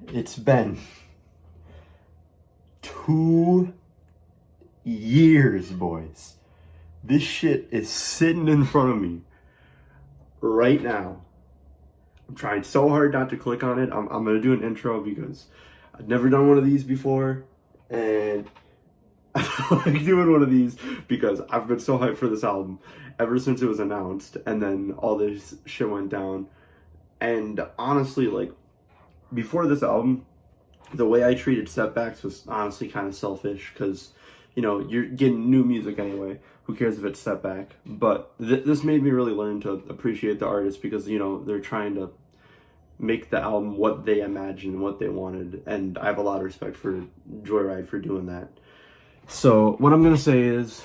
It's been 2 years, boys. This shit is sitting in front of me right now. I'm trying so hard not to click on it. I'm gonna do an intro because I've never done one of these before, and I like doing one of these because I've been so hyped for this album ever since it was announced, and then all this shit went down. And honestly, like, before this album, the way I treated setbacks was honestly kind of selfish because, you know, you're getting new music anyway. Who cares if it's setback? But this made me really learn to appreciate the artist because, you know, they're trying to make the album what they imagined, what they wanted. And I have a lot of respect for JOYRYDE for doing that. So what I'm going to say is,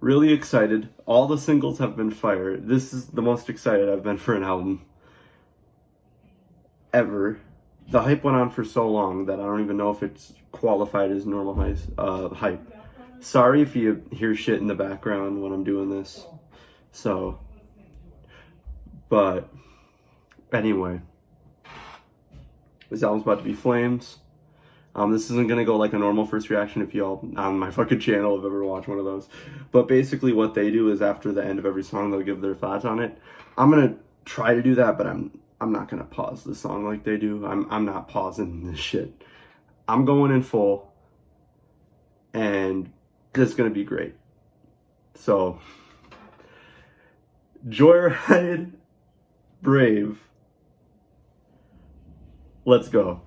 really excited. All the singles have been fire. This is the most excited I've been for an album ever. The hype went on for so long that I don't even know if it's qualified as normal hype. Sorry if you hear shit in the background when I'm doing this. So, but anyway, this album's about to be flames. This isn't gonna go like a normal first reaction if y'all on my fucking channel have ever watched one of those. But basically what they do is after the end of every song, they'll give their thoughts on it. I'm gonna try to do that, but I'm not gonna pause the song like they do. I'm not pausing this shit. I'm going in full, and this is gonna be great. So, JOYRYDE, Brave. Let's go.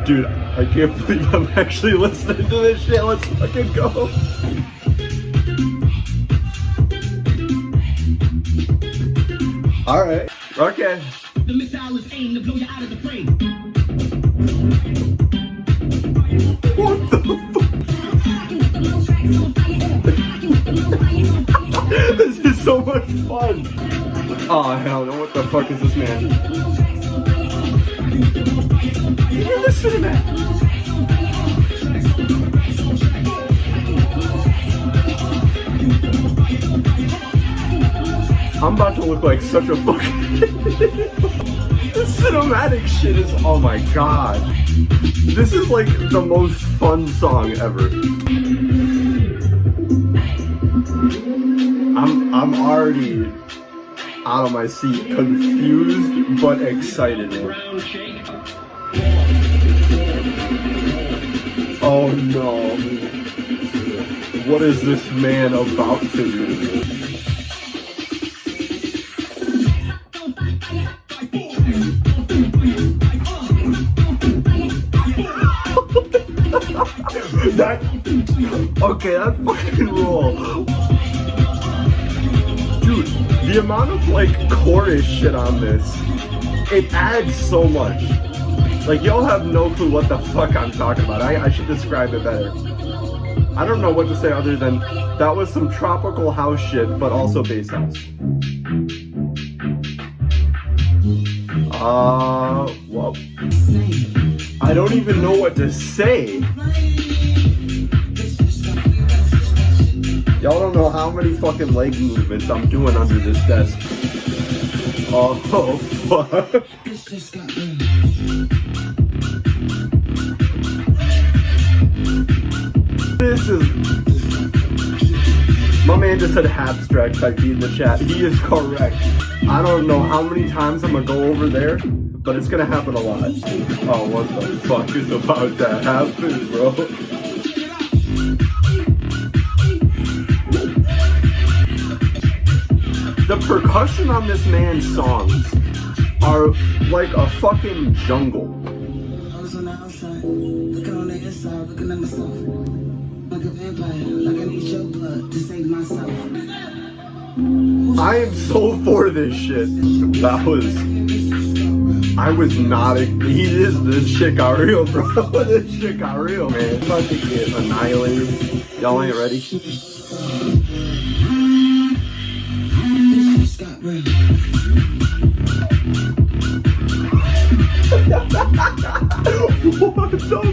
Dude, I can't believe I'm actually listening to this shit. Let's fucking go. Alright, okay. The missile is aimed to blow you out of the frame. What the fuck? This is so much fun. Oh, hell no, what the fuck is this, man? You're listening to that. I'm about to look like such a fucking The cinematic shit is, oh my god. This is like the most fun song ever. I'm already out of my seat, confused but excited. Oh no. What is this man about to do? Okay, that fucking roll. Dude, the amount of like chorus shit on this, it adds so much. Like, y'all have no clue what the fuck I'm talking about. I should describe it better. I don't know what to say other than that was some tropical house shit, but also bass house. Well, I don't even know what to say. Y'all don't know how many fucking leg movements I'm doing under this desk. Oh, fuck. This is... My man just said abstract type beat in the chat. He is correct. I don't know how many times I'm gonna go over there, but it's gonna happen a lot. Oh, what the fuck is about to happen, bro? The percussion on this man's songs are like a fucking jungle. I was on the outside, looking on the inside, looking at myself. Like a vampire, like I need your blood to save myself. I am so for this shit. I was not this shit got real, bro. This shit got real, man. It's about to get annihilated. Y'all ain't ready? What the fuck?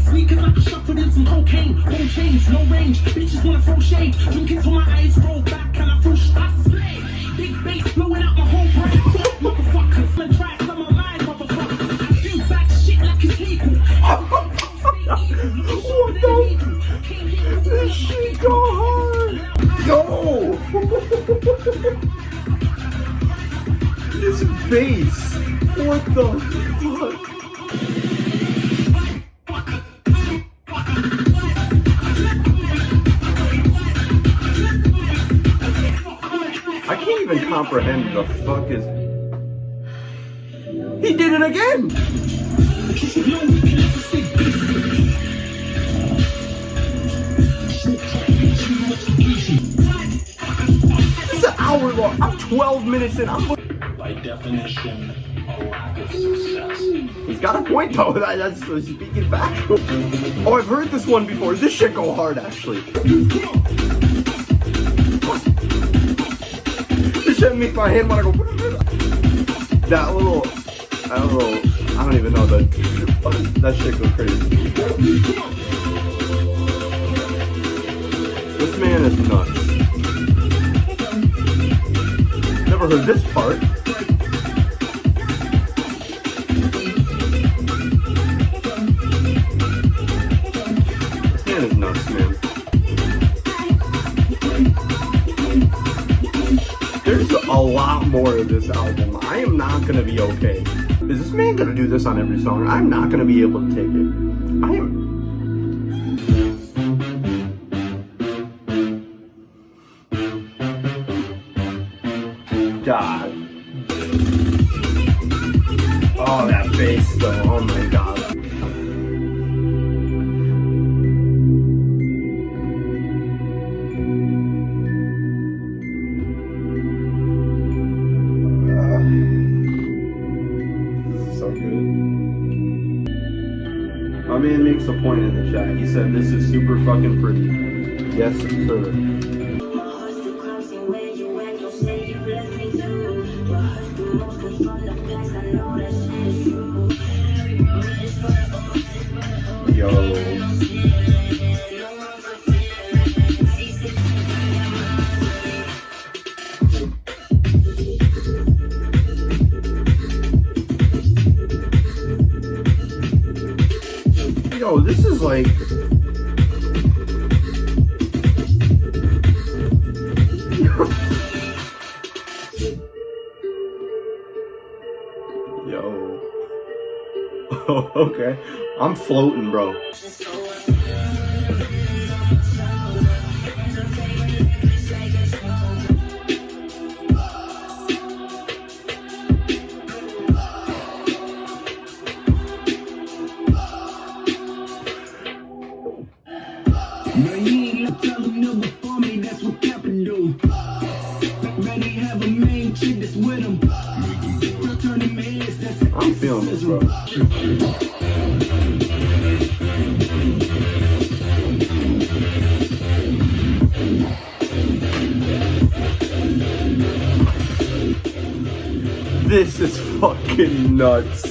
Sweet cause I can shuffle in some cocaine. Gold chains, no range. Bitches wanna throw shade. Look into my eyes, roll back and I throw shots. Big bass blowing out my whole brain. Motherfuckers, let's try some This bass. What the fuck? I can't even comprehend the fuck is. He did it again! This is an hour long. I'm 12 minutes in. By definition, a lack of success. He's got a point though. That's speaking back. Oh, I've heard this one before. This shit go hard actually. This shit makes my hand wanna go. That little, I don't even know that shit goes crazy. This man is nuts. Never heard this part. This man is nuts, man. There's a lot more of this album. I am not gonna be okay. Is this man gonna do this on every song? I'm not gonna be able to take it. I am. God. Oh, that bass though. Oh my God. My man makes a point in the chat. He said this is super fucking pretty. Yes, sir. Yo. Yo, this is like. Yo. Oh, okay. I'm floating, bro. I'm feeling this, bro. This is fucking nuts.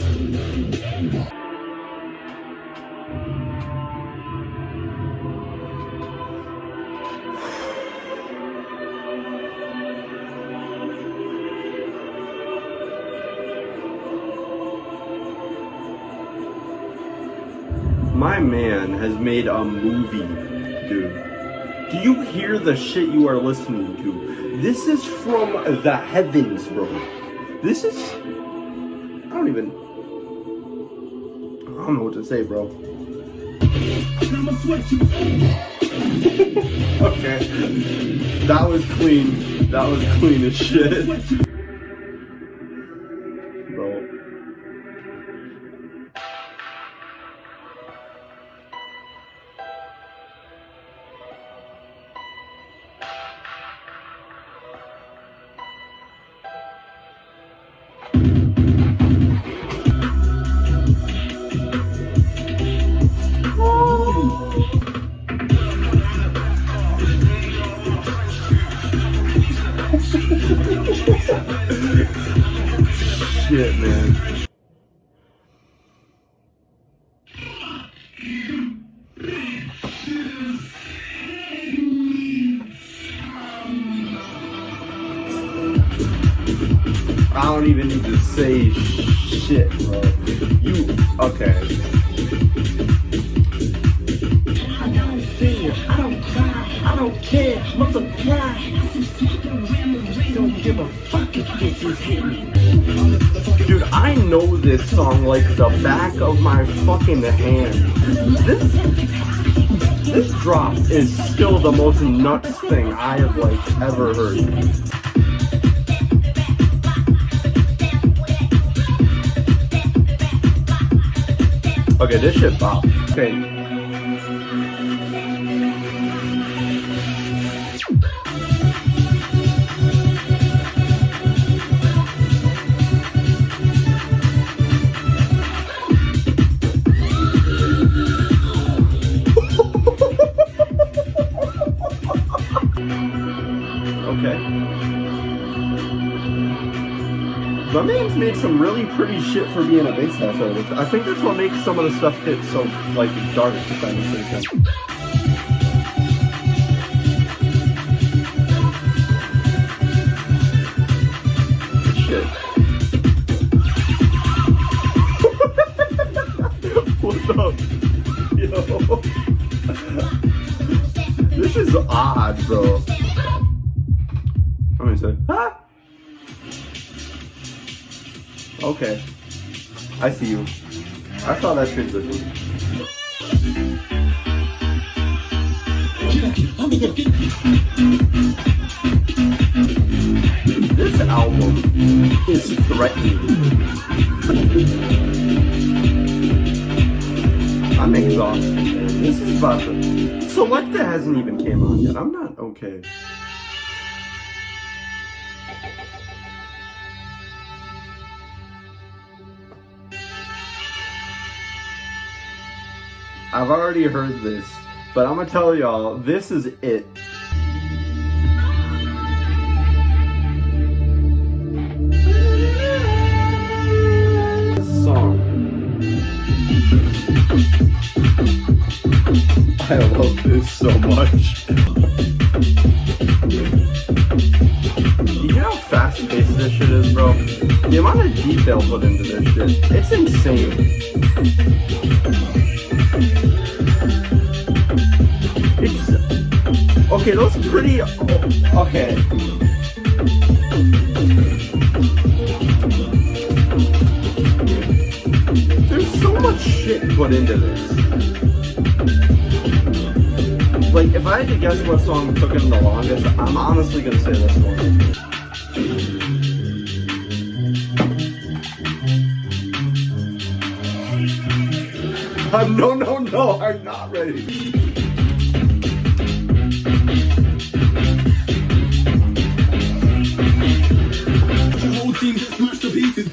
My man has made a movie, dude. Do you hear the shit you are listening to? This is from the heavens, bro. This is... I don't know what to say, bro. Okay. That was clean. That was clean as shit. Bro. Shit, man. I don't even need to say shit, bro. You, okay. I don't fear, I don't cry, I don't care, multiply. Don't give a the fuck is this hitting? Dude, I know this song like the back of my fucking hand. This drop is still the most nuts thing I have like ever heard. Okay, this shit bop. Okay. Okay. The man's made some really pretty shit for being a bass half artist. I think that's what makes some of the stuff hit so, like, dark, if that makes any sense. Shit. What's up? Yo. This is odd, bro. I'm gonna say, ah! Okay. I see you. I saw that transition. This album is threatening. I'm exhausted, man. This is about to... Selecta hasn't even came on yet. I'm not okay. I've already heard this, but I'm gonna tell y'all, this is it. This song. I love this so much. You know how fast-paced this shit is, bro? The amount of detail put into this shit, it's insane. Okay, those pretty... okay. There's so much shit put into this. Like, if I had to guess what song took him the longest, I'm honestly gonna say this one. No, I'm not ready. Team just smashed to pieces.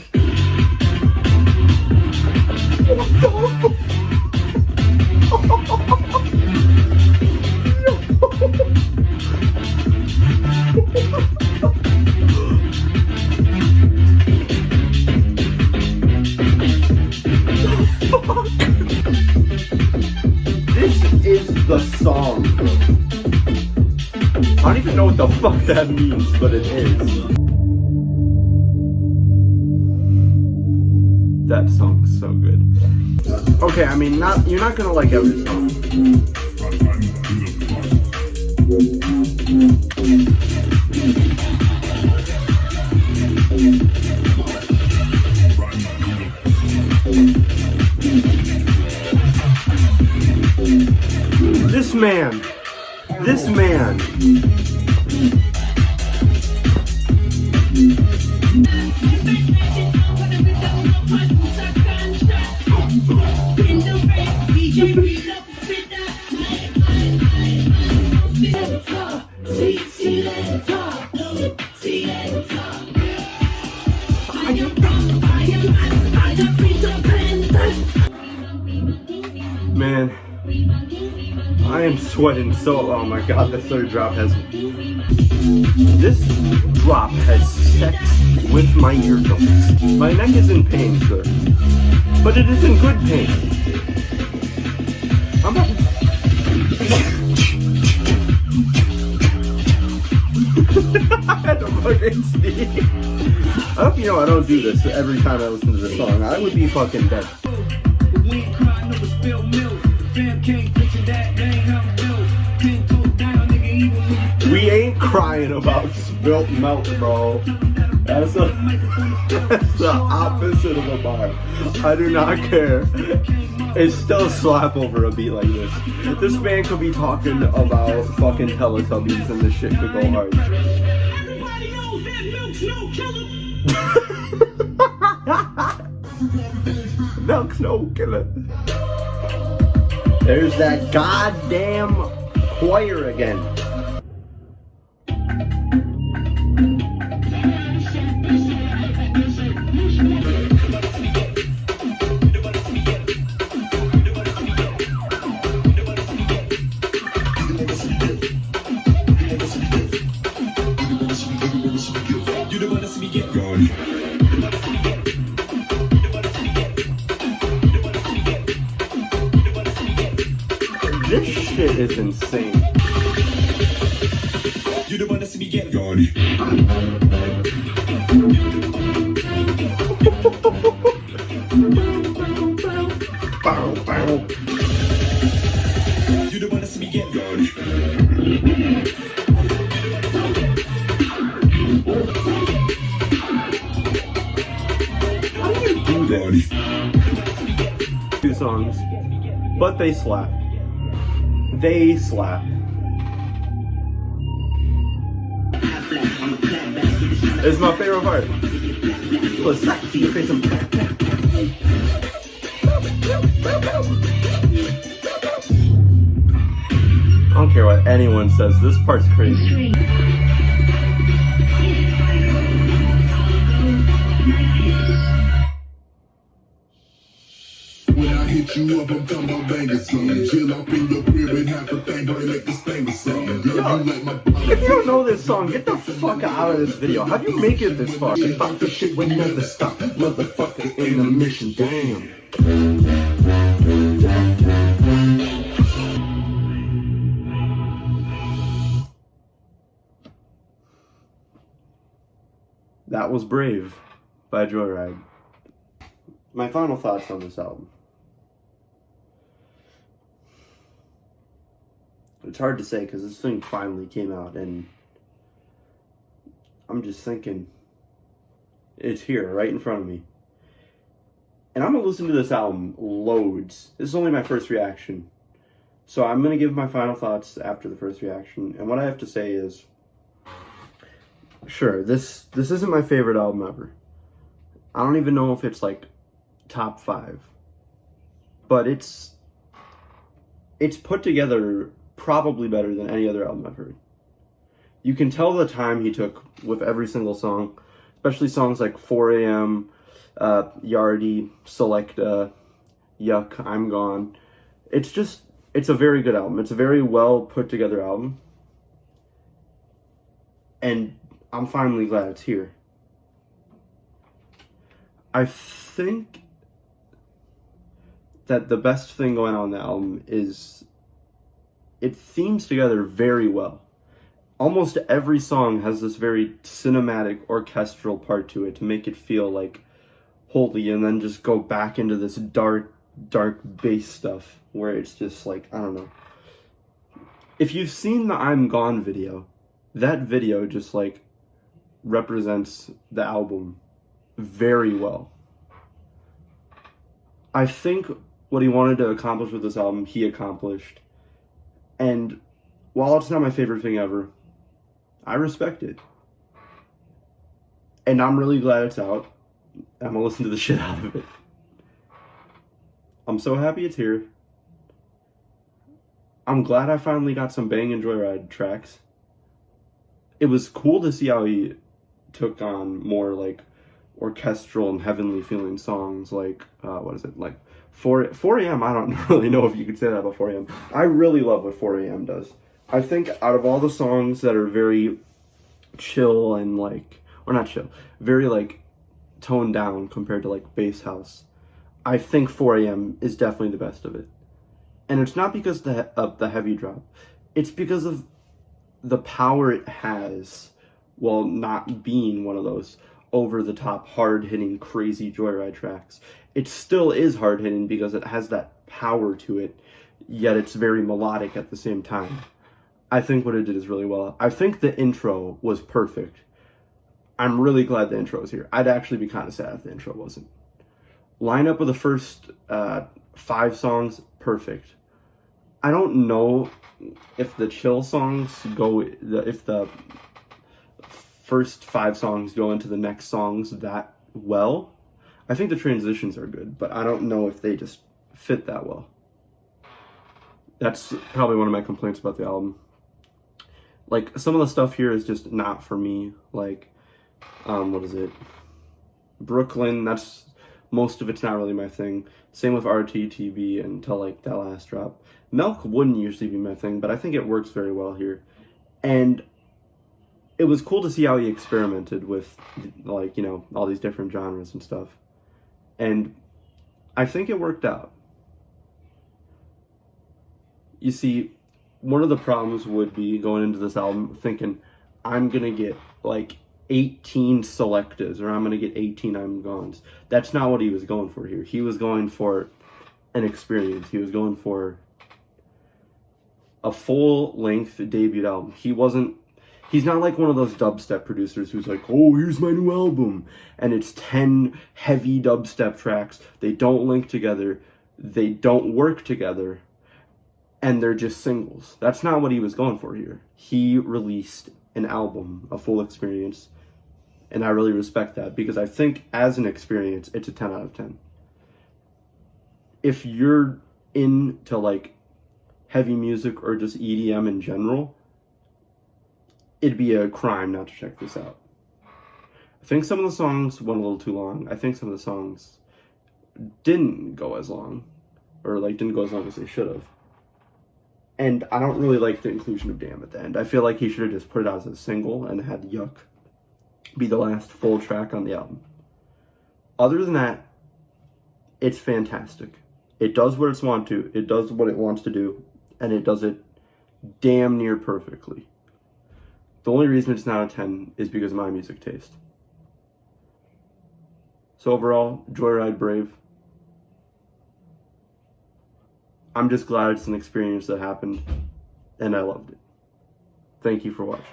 This is the song. I don't even know what the fuck that means, but it is. That song is so good. Okay, I mean, you're not gonna like every song. This man. Man, I am sweating so. Oh my god, the third drop has. This drop has sex with my eardrums. My neck is in pain, sir, but it is in good pain. I'm about to. I had to fucking sneeze. I hope you know I don't do this every time I listen to this song. I would be fucking dead. We ain't crying over spilled milk. The fam can't picture that, that ain't how it goes. 10 toes down, nigga, even when you We ain't crying about spilt milk, bro. That's the opposite of a bar. I do not care. It's still slap over a beat like this. This man could be talking about fucking Teletubbies and this shit could go hard. Everybody knows that milk's no killer. Milk's no killer. There's that goddamn choir again. This shit is insane. You the one that see me get YARDIE. Bow, bow. You the one that see me get YARDIE. How do you do this? 2 songs, but they slap. They slap. It's my favorite part. Let's slap to your face and I don't care what anyone says, this part's crazy. Hit you up, I'm talking about banging something. Chill up in your crib and have a thing, don't make this thing or something. Girl, you like my If you don't know this song, get the fuck out of this video. How'd you make it this far? if I the shit would never stop. Motherfucker in a mission, damn. That was Brave by JOYRYDE. My final thoughts on this album. It's hard to say because this thing finally came out and I'm just thinking it's here right in front of me. And I'm going to listen to this album loads. This is only my first reaction. So I'm going to give my final thoughts after the first reaction. And what I have to say is, sure, this isn't my favorite album ever. I don't even know if it's like top 5. But it's put together probably better than any other album I've heard. You can tell the time he took with every single song, especially songs like 4 a.m., YARDIE, Selecta, YUCK, I'm Gone. It's a very good album. It's a very well put together album. And I'm finally glad it's here. I think that the best thing going on in the album is it themes together very well. Almost every song has this very cinematic orchestral part to it to make it feel like holy, and then just go back into this dark bass stuff where it's just like, I don't know. If you've seen the I'm Gone video, that video just like represents the album very well. I think what he wanted to accomplish with this album, he accomplished. And while it's not my favorite thing ever, I respect it. And I'm really glad it's out. I'm gonna listen to the shit out of it. I'm so happy it's here. I'm glad I finally got some banging JOYRYDE tracks. It was cool to see how he took on more like orchestral and heavenly feeling songs like, what is it, like 4 a.m. I don't really know if you could say that about 4 a.m. I really love what 4 a.m. does. I think out of all the songs that are very chill and like, or not chill, very like toned down compared to like Bass House, I think 4 a.m. is definitely the best of it. And it's not because of the heavy drop. It's because of the power it has while not being one of those over-the-top, hard-hitting, crazy JOYRYDE tracks. It still is hard-hitting because it has that power to it, yet it's very melodic at the same time. I think what it did is really well. I think the intro was perfect. I'm really glad the intro is here. I'd actually be kind of sad if the intro wasn't. Lineup of the first 5 songs, perfect. I don't know if the chill songs if the first 5 songs go into the next songs that well. I think the transitions are good, but I don't know if they just fit that well. That's probably one of my complaints about the album. Like, some of the stuff here is just not for me. Like, what is it? Brooklyn, that's, most of it's not really my thing. Same with RTTB until, like, that last drop. Milk wouldn't usually be my thing, but I think it works very well here. And it was cool to see how he experimented with, like, you know, all these different genres and stuff. And I think it worked out. You see, one of the problems would be going into this album thinking, I'm going to get, like, 18 Selectas, or I'm going to get 18 I'm Gones. That's not what he was going for here. He was going for an experience. He was going for a full-length debut album. He's not like one of those dubstep producers who's like, oh, here's my new album. And it's 10 heavy dubstep tracks. They don't link together. They don't work together. And they're just singles. That's not what he was going for here. He released an album, a full experience. And I really respect that, because I think as an experience, it's a 10 out of 10. If you're into, like, heavy music or just EDM in general, it'd be a crime not to check this out. I think some of the songs went a little too long. I think some of the songs didn't go as long, or, like, didn't go as long as they should have. And I don't really like the inclusion of Damn at the end. I feel like he should have just put it out as a single and had Yuck be the last full track on the album. Other than that, it's fantastic. It does what it wants to. It does what it wants to do, and it does it damn near perfectly. The only reason it's not a 10 is because of my music taste. So overall, Joyride, Brave. I'm just glad it's an experience that happened, and I loved it. Thank you for watching.